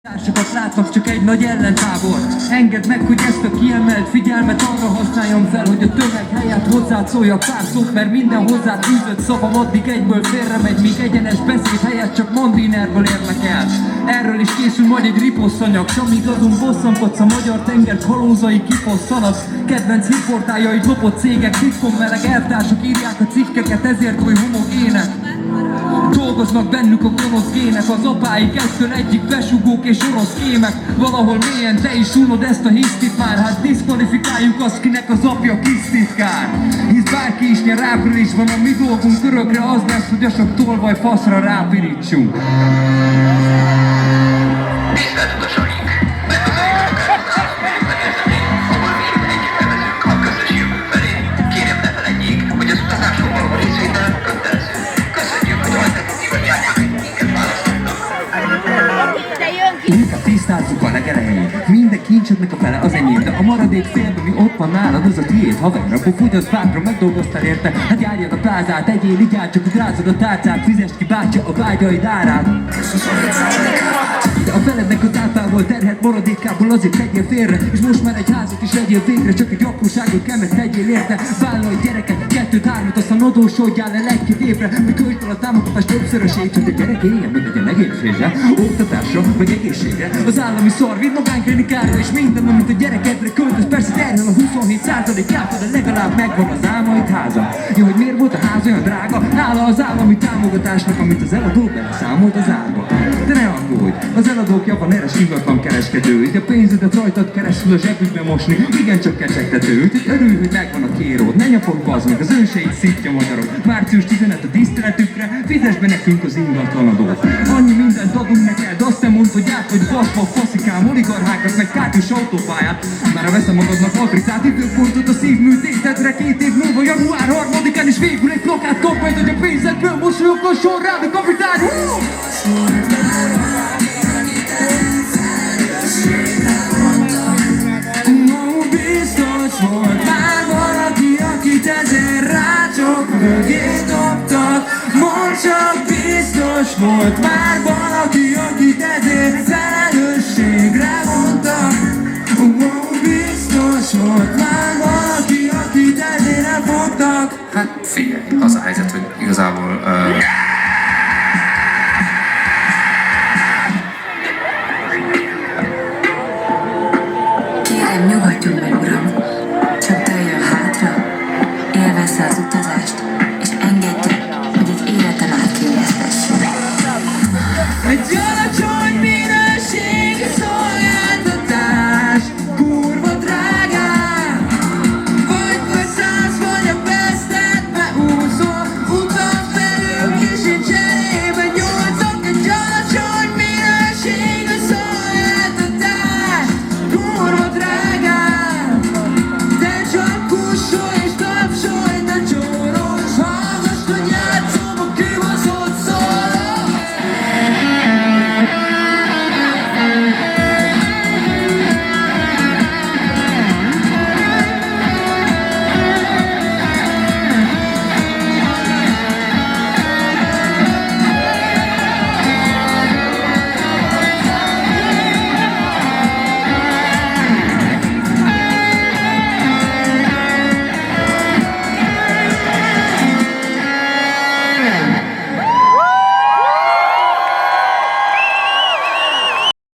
Társakat látnak, csak egy nagy ellentábor. Engedd meg, hogy ezt a kiemelt figyelmet arra használjam fel, hogy a tömeg helyett hozzád szóljak pár szót, mert minden hozzád fűzött szavam addig egyből félre megy, míg egyenes beszéd helyett csak mandinerből érnek el. Erről is készül majd egy riposzanyag, s amíg azon bosszankodsz a magyar tenger kalózai kifosszanak. Kedvenc hírportáljaid lopott cégek, titkon meleg elvtársak írják a cikkeket, ezért oly homogének. Dolgoznak bennük a gonosz gének, az apáik eztől egyik besugók és orosz kémek. Valahol mélyen te is unod ezt a hisztit már, hát diszkvalifikáljuk azt, kinek az apja kis titkár. Hisz bárki is nyer, áprilisban a mi dolgunk örökre az lesz, hogy a sok tolvaj faszra rápirítsunk. Tisztelt utasaink! Megköszönjük a közös jövő felé. Kérem, ne feledjék, hogy az utazáson való részvétel kötelező. Köszönjük, hogy alternatívan járják, minket választottak. Inkább tisztázzuk a legelején. Minden kincsednek a fele az enyém, de a maradék félben, mi ott van nálad, az a tiéd, haver. Akkor fogyaszt bátran, megdolgoztál érte. Hát járjad a plázát, egyél igyál, csak úgy rázod a tárcát, fizest ki bátya a vágyaid árát. De a felednek az álpával terhet maradékából azért tegyél félre, és most már egy házat is legyél végre, csak egy apróságot kell, mert tegyél érte. Vállalj gyereket, 2-3-at, aztán adósodjál el 1-2 évre, mi költől a támogatás többszörösét, csak a gyerek éljen, meg legyen egészségre, oktatásra, meg egészségre. Az állami szar, vidd magánklinikára, és minden, amit a gyerekedre költöz, persze terhel a 27%-át, de legalább megvan az álmaid háza. Jó, hogy miért volt a ház olyan drága? Nála az állami támogatásnak, amit az eladó beleszámolt az árba. De ne aggódj, az eladók jobban eres ingatlan kereskedő, így a pénzedet rajtad keresztül a zsebükbe mosni, igencsak kecsegtető, úgyhogy örülj, hogy megvan a kéród, ne nyafogj bazd meg, az őseid szitja magyarok. Március 15 a tiszteletükre, fizess be nekünk az ingatlanadót. Annyi mindent adunk neked, azt nem mondd, hogy át vagy vasva, faszikám, oligarchákat, meg kártyus autópályát. Már veszem magadnak matricát, időpontot a szívműtétedre, 2 év múlva január 3-án is végül egy plakát kap majd, hogy a pénzedből mosolyoggasson rád a kapitány. Volt már valaki, akit ezer rácsok mögé dobtak. Mondd csak, biztos volt már valaki, akit ezért